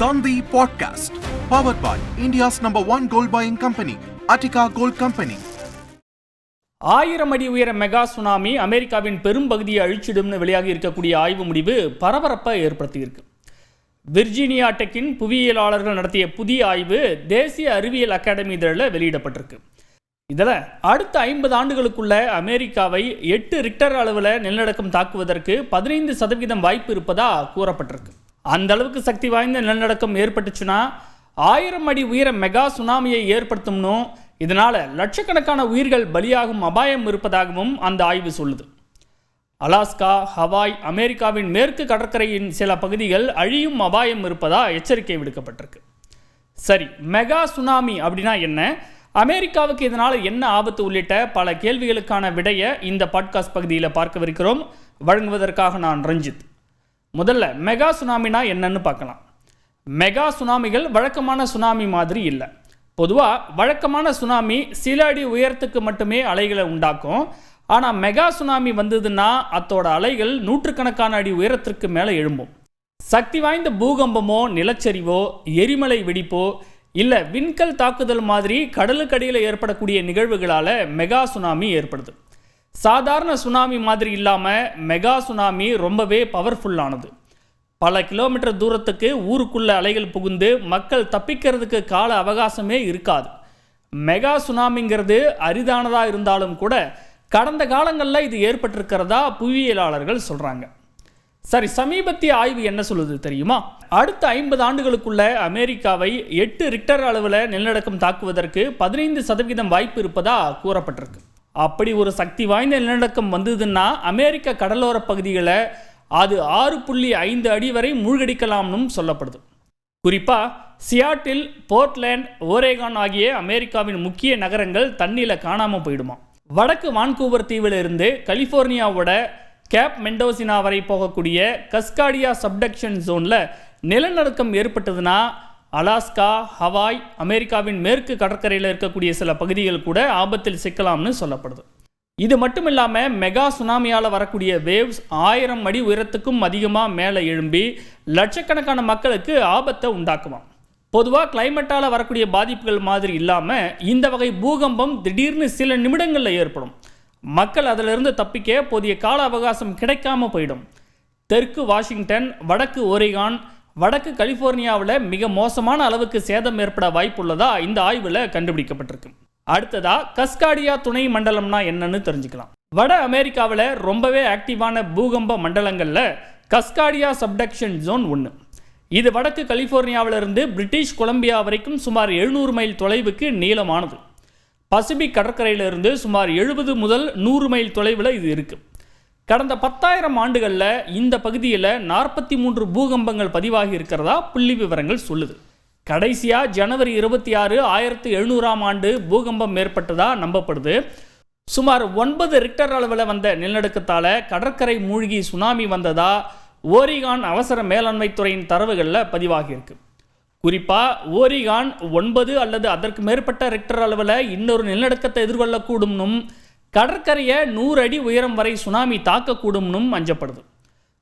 Dandi Podcast, powered by India's #1 gold buying company, Attica Gold Company. 1000 அடி உயர mega tsunami அமெரிக்காவின் பெரும் பகுதியை அழிச்சிடும்னு வெளியாகி இருக்கக்கூடிய ஆய்வு முடிவு பரபரப்பை ஏற்படுத்தியிருக்கு. விர்ஜீனியா டெக்கின் புவியியலாளர்கள் நடத்திய புதிய ஆய்வு தேசிய அறிவியல் அகாடமி இதழில் வெளியிடப்பட்டிருக்கு. இதில் அடுத்த 50 ஆண்டுகளுக்குள்ள அமெரிக்காவை 8 ரிக்டர் அளவில் நிலநடுக்கம் தாக்குவதற்கு 15% வாய்ப்பு இருப்பதாக கூறப்பட்டிருக்கு. அந்த அளவுக்கு சக்தி வாய்ந்த நிலநடுக்கம் ஏற்பட்டுச்சுன்னா 1000 அடி உயர மெகா சுனாமியை ஏற்படுத்தும்னு, இதனால் லட்சக்கணக்கான உயிர்கள் பலியாகும் அபாயம் இருப்பதாகவும் அந்த ஆய்வு சொல்லுது. அலாஸ்கா, ஹவாய், அமெரிக்காவின் மேற்கு கடற்கரையின் சில பகுதிகள் அழியும் அபாயம் இருப்பதாக எச்சரிக்கை விடுக்கப்பட்டிருக்கு. சரி, மெகா சுனாமி அப்படின்னா என்ன, அமெரிக்காவுக்கு இதனால் என்ன ஆபத்து உள்ளிட்ட பல கேள்விகளுக்கான விடையை இந்த பாட்காஸ்ட் பகுதியில் பார்க்கவிருக்கிறோம். வழங்குவதற்காக நான் ரஞ்சித். முதல்ல மெகா சுனாமினா என்னன்னு பார்க்கலாம். மெகா சுனாமிகள் வழக்கமான சுனாமி மாதிரி இல்லை. பொதுவாக வழக்கமான சுனாமி சில அடி உயரத்துக்கு மட்டுமே அலைகளை உண்டாக்கும். ஆனால் மெகா சுனாமி வந்ததுன்னா அதோட அலைகள் நூற்றுக்கணக்கான அடி உயரத்திற்கு மேலே எழும்பும். சக்தி வாய்ந்த பூகம்பமோ, நிலச்சரிவோ, எரிமலை வெடிப்போ இல்லை விண்கல் தாக்குதல் மாதிரி கடலுக்கடியில் ஏற்படக்கூடிய நிகழ்வுகளால் மெகா சுனாமி ஏற்படுது. சாதாரண சுனாமி மாதிரி இல்லாமல் மெகா சுனாமி ரொம்பவே பவர்ஃபுல்லானது. பல கிலோமீட்டர் தூரத்துக்கு ஊருக்குள்ள அலைகள் புகுந்து மக்கள் தப்பிக்கிறதுக்கு கால அவகாசமே இருக்காது. மெகா சுனாமிங்கிறது அரிதானதாக இருந்தாலும் கூட கடந்த காலங்களில் இது ஏற்பட்டிருக்கிறதா புவியியலாளர்கள் சொல்கிறாங்க. சரி, சமீபத்திய ஆய்வு என்ன சொல்லுது தெரியுமா? அடுத்த 50 ஆண்டுகளுக்குள்ள அமெரிக்காவை 8 ரிக்டர் அளவில் நிலநடுக்கம் தாக்குவதற்கு 15% வாய்ப்பு இருப்பதாக கூறப்பட்டிருக்கு. அப்படி ஒரு சக்தி வாய்ந்த நிலநடுக்கம் வந்ததுன்னா அமெரிக்க கடலோர பகுதிகளை அது 6.5 அடி வரை மூழ்கடிக்கலாம்னு சொல்லப்படுது. குறிப்பாக சியாட்டில், போர்ட்லேண்ட், ஓரேகான் ஆகிய அமெரிக்காவின் முக்கிய நகரங்கள் தண்ணியில் காணாமல் போயிடுமா. வடக்கு வான்கூவர் தீவில் இருந்து கலிஃபோர்னியாவோட கேப் மெண்டோசினா வரை போகக்கூடிய கஸ்காடியா சப்டக்ஷன் ஜோனில் நிலநடுக்கம் ஏற்பட்டதுன்னா அலாஸ்கா, ஹவாய், அமெரிக்காவின் மேற்கு கடற்கரையில் இருக்கக்கூடிய சில பகுதிகள் கூட ஆபத்தில் சிக்கலாம்னு சொல்லப்படுது. இது மட்டும் இல்லாமல் மெகா சுனாமியால் வரக்கூடிய வேவ்ஸ் 1000 அடி உயரத்துக்கும் அதிகமாக மேலே எழும்பி லட்சக்கணக்கான மக்களுக்கு ஆபத்தை உண்டாக்குவான். பொதுவாக கிளைமேட்டால் வரக்கூடிய பாதிப்புகள் மாதிரி இல்லாமல் இந்த வகை பூகம்பம் திடீர்னு சில நிமிடங்களில் ஏற்படும். மக்கள் அதிலிருந்து தப்பிக்க போதிய கால அவகாசம் கிடைக்காம போயிடும். தெற்கு வாஷிங்டன், வடக்கு ஓரிகான், வடக்கு கலிஃபோர்னியாவில் மிக மோசமான அளவுக்கு சேதம் ஏற்பட வாய்ப்புள்ளதா இந்த ஆய்வில் கண்டுபிடிக்கப்பட்டிருக்கு. அடுத்ததா கஸ்காடியா துணை மண்டலம்னா என்னன்னு தெரிஞ்சுக்கலாம். வட அமெரிக்காவில் ரொம்பவே ஆக்டிவான பூகம்ப மண்டலங்களில் கஸ்காடியா சப்டக்ஷன் ஜோன் ஒன்று. இது வடக்கு கலிஃபோர்னியாவிலிருந்து பிரிட்டிஷ் கொலம்பியா வரைக்கும் சுமார் 700 மைல் தொலைவுக்கு நீளமானது. பசிபிக் கடற்கரையிலிருந்து சுமார் 70 முதல் 100 மைல் தொலைவில் இது இருக்குது. கடந்த 10,000 ஆண்டுகளில் இந்த பகுதியில் 43 பூகம்பங்கள் பதிவாகி இருக்கிறதா புள்ளி விவரங்கள் சொல்லுது. கடைசியாக ஜனவரி 26, 1700ஆம் ஆண்டு பூகம்பம் ஏற்பட்டதா நம்பப்படுது. சுமார் 9 ரிக்டர் அளவில் வந்த நிலநடுக்கத்தால் கடற்கரை மூழ்கி சுனாமி வந்ததா ஓரிகான் அவசர மேலாண்மை துறையின் தரவுகளில் பதிவாகியிருக்கு. குறிப்பாக ஓரிகான் 9 அல்லது அதற்கு மேற்பட்ட ரிக்டர் அளவில் இன்னொரு நிலநடுக்கத்தை எதிர்கொள்ளக்கூடும்னும் கடற்கரையை 100 அடி உயரம் வரை சுனாமி தாக்கக்கூடும்னும் அஞ்சப்படுது.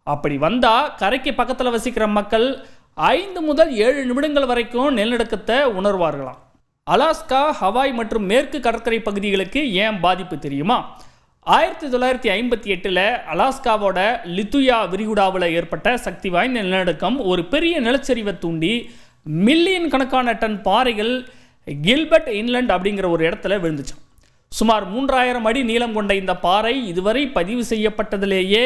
அப்படி வந்தால் கரைக்கு பக்கத்தில் வசிக்கிற மக்கள் 5 முதல் 7 நிமிடங்கள் வரைக்கும் நிலநடுக்கத்தை உணர்வார்களாம். அலாஸ்கா, ஹவாய் மற்றும் மேற்கு கடற்கரை பகுதிகளுக்கு ஏன் பாதிப்பு தெரியுமா? 1958 அலாஸ்காவோட லித்துயா விரிகுடாவில் ஏற்பட்ட சக்தி வாய்ந்த நிலநடுக்கம் ஒரு பெரிய நிலச்சரிவை தூண்டி மில்லியன் கணக்கான டன் பாறைகள் கில்பர்ட் இன்லண்ட் அப்படிங்கிற ஒரு இடத்துல விழுந்துச்சு. சுமார் 3000 அடி நீளம் கொண்ட இந்த பாறை இதுவரை பதிவு செய்யப்பட்டதிலேயே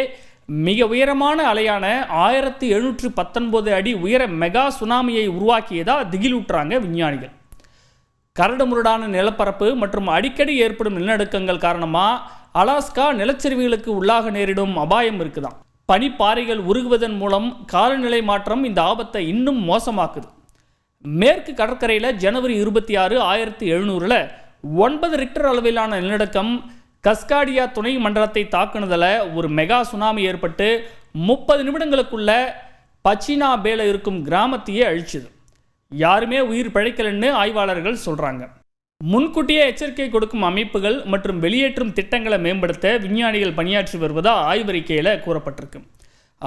மிக உயரமான அலையான 1719 அடி உயர மெகா சுனாமியை உருவாக்கியதா திகிலூட்டுறாங்க விஞ்ஞானிகள். கரடுமுரடான நிலப்பரப்பு மற்றும் அடிக்கடி ஏற்படும் நிலநடுக்கங்கள் காரணமாக அலாஸ்கா நிலச்சரிவுகளுக்கு உள்ளாக நேரிடும் அபாயம் இருக்குதாம். பனிப்பாறைகள் உருகுவதன் மூலம் காலநிலை மாற்றம் இந்த ஆபத்தை இன்னும் மோசமாக்குது. மேற்கு கடற்கரையில் ஜனவரி 26, 1700 9 ரிக்டர் அளவிலான நிலநடுக்கம் கஸ்காடியா துணை மண்டலத்தை தாக்குனதில் ஒரு மெகா சுனாமி ஏற்பட்டு 30 நிமிடங்களுக்குள்ள பச்சினா பேல இருக்கும் கிராமத்தையே அழிச்சுது. யாருமே உயிர் பிழைக்கலன்னு ஆய்வாளர்கள் சொல்கிறாங்க. முன்கூட்டியே எச்சரிக்கை கொடுக்கும் அமைப்புகள் மற்றும் வெளியேற்றும் திட்டங்களை மேம்படுத்த விஞ்ஞானிகள் பணியாற்றி வருவதாக ஆய்வறிக்கையில் கூறப்பட்டிருக்கு.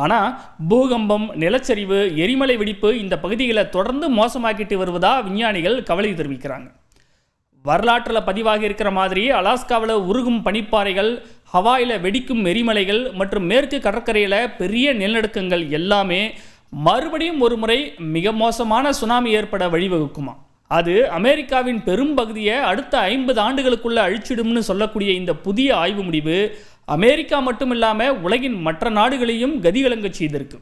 ஆனால் பூகம்பம், நிலச்சரிவு, எரிமலை வெடிப்பு இந்த பகுதிகளை தொடர்ந்து மோசமாக்கிட்டு வருவதா விஞ்ஞானிகள் கவலை தெரிவிக்கிறாங்க. வரலாற்றில் பதிவாகி இருக்கிற மாதிரி அலாஸ்காவில் உருகும் பனிப்பாறைகள், ஹவாயில் வெடிக்கும் எரிமலைகள் மற்றும் மேற்கு கடற்கரையில் பெரிய நிலநடுக்கங்கள் எல்லாமே மறுபடியும் ஒரு முறை மிக மோசமான சுனாமி ஏற்பட வழிவகுக்குமா? அது அமெரிக்காவின் பெரும் பகுதியை அடுத்த 50 ஆண்டுகளுக்குள்ள அழிச்சிடும்னு சொல்லக்கூடிய இந்த புதிய ஆய்வு முடிவு அமெரிக்கா மட்டும் இல்லாமல் உலகின் மற்ற நாடுகளையும் கதிகலங்க செய்திருக்கு.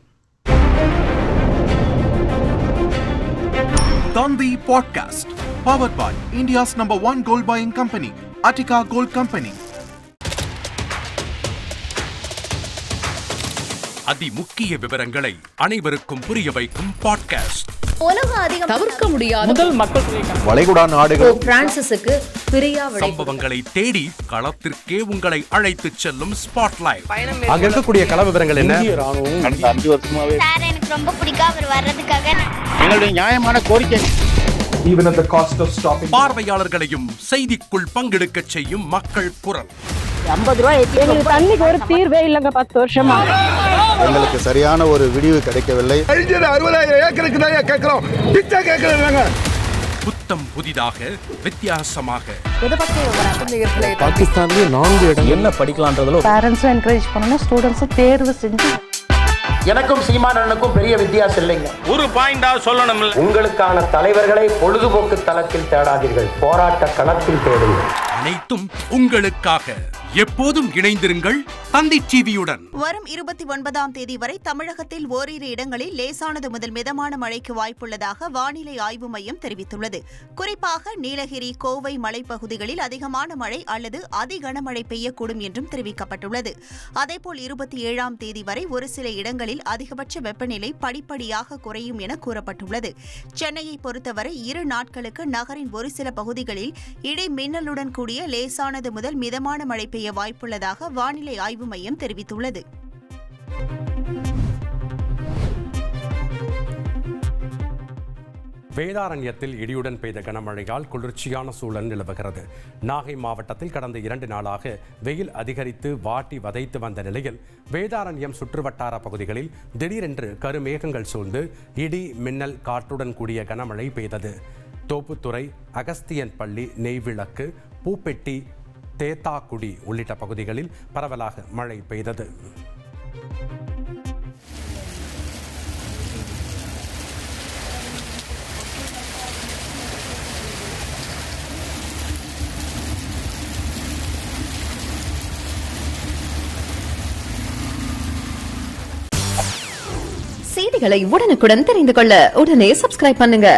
Dandi Podcast, powered by India's #1 gold buying company, Attica Gold Company. அதிமுக்கிய விவரங்களை அனைவருக்கும் புரிய வைக்கும் பாட்காஸ்ட். தவிர்க்க முடியாத முதல் மக்கள் வளைகுடா நாடுகள் பிரான்சிஸுக்கு சம்பவங்களை தேடி களத்திற்கே உங்களை அழைத்து செல்லும் ஸ்பாட்லைட். அங்க இருக்கக்கூடிய கள விவரங்கள் என்ன? கடந்த 5 வருஷமாவே சார் எனக்கு ரொம்ப பிடிக்கும் அவர் வர்றதுக்காக. எங்களுடைய நியாயமான கோரிக்கை. Even at the cost of stopping. பார்வையாளர்களையும் செய்திக்குள் பங்கெடுக்க செய்யும் மக்கள் குரல். 50 ரூபாய் எங்களுக்கு தண்ணிக்கு ஒரு தீர்வே இல்லைங்க. 10 வருஷமா எங்களுக்கு சரியான ஒரு விடிவு கிடைக்கவில்லை. 60,000 ஏக்கருக்கு தான் கேட்கிறோம். பிச்சை கேட்கறாங்க. புத்தம் புதிதாக, வித்தியாசமாக. பாகிஸ்தான்லயே 4 இடம் என்ன படிக்கலாம்ன்றதுல பேரண்ட்ஸும் என்கரேஜ் பண்ணணும், ஸ்டூடெண்ட்ஸும் தேர்வு செஞ்சு. எனக்கும் சீமானனுக்கும் பெரிய வித்தியாசம் இல்லைங்க. ஒரு பாயிண்டா சொல்லணும். உங்களுக்கான தலைவர்களை பொழுதுபோக்கு தளத்தில் தேடாதீர்கள், போராட்ட களத்தில் தேடுங்கள். அனைத்தும் உங்களுக்காக. எப்போதும் இணைந்திருங்கள் தந்தி டிவியுடன். வரும் 29ஆம் தேதி வரை தமிழகத்தில் ஓரிரு இடங்களில் லேசானது முதல் மிதமான மழைக்கு வாய்ப்புள்ளதாக வானிலை ஆய்வு மையம் தெரிவித்துள்ளது. குறிப்பாக நீலகிரி, கோவை மலைப்பகுதிகளில் அதிகமான மழை அல்லது அதிகனமழை பெய்யக்கூடும் என்றும் தெரிவிக்கப்பட்டுள்ளது. அதேபோல் 27ஆம் தேதி வரை ஒரு சில இடங்களில் அதிகபட்ச வெப்பநிலை படிப்படியாக குறையும் என கூறப்பட்டுள்ளது. சென்னையை பொறுத்தவரை 2 நாட்களுக்கு நகரின் ஒரு சில பகுதிகளில் இடி மின்னலுடன் கூடிய லேசானது முதல் மிதமான மழை பெய்ய வாய்ப்புள்ளதாக வானிலை ஆய்வு மையம் தெரிவித்துள்ளது. வேதாரண்யத்தில் இடியுடன் பெய்த கனமழையால் குளிர்ச்சியான சூழல் நிலவுகிறது. நாகை மாவட்டத்தில் கடந்த 2 நாளாக வெயில் அதிகரித்து வாட்டி வதைத்து வந்த நிலையில் வேதாரண்யம் சுற்றுவட்டார பகுதிகளில் திடீரென்று கருமேகங்கள் சூழ்ந்து இடி, மின்னல், காற்றுடன் கூடிய கனமழை பெய்தது. தோப்புத்துறை, அகஸ்தியன் பள்ளி, நெய்விளக்கு, பூப்பெட்டி, தேத்தாக்குடி உள்ளிட்ட பகுதிகளில் பரவலாக மழை பெய்தது. செய்திகளை உடனுக்குடன் தெரிந்து கொள்ள உடனே சப்ஸ்கிரைப் பண்ணுங்க.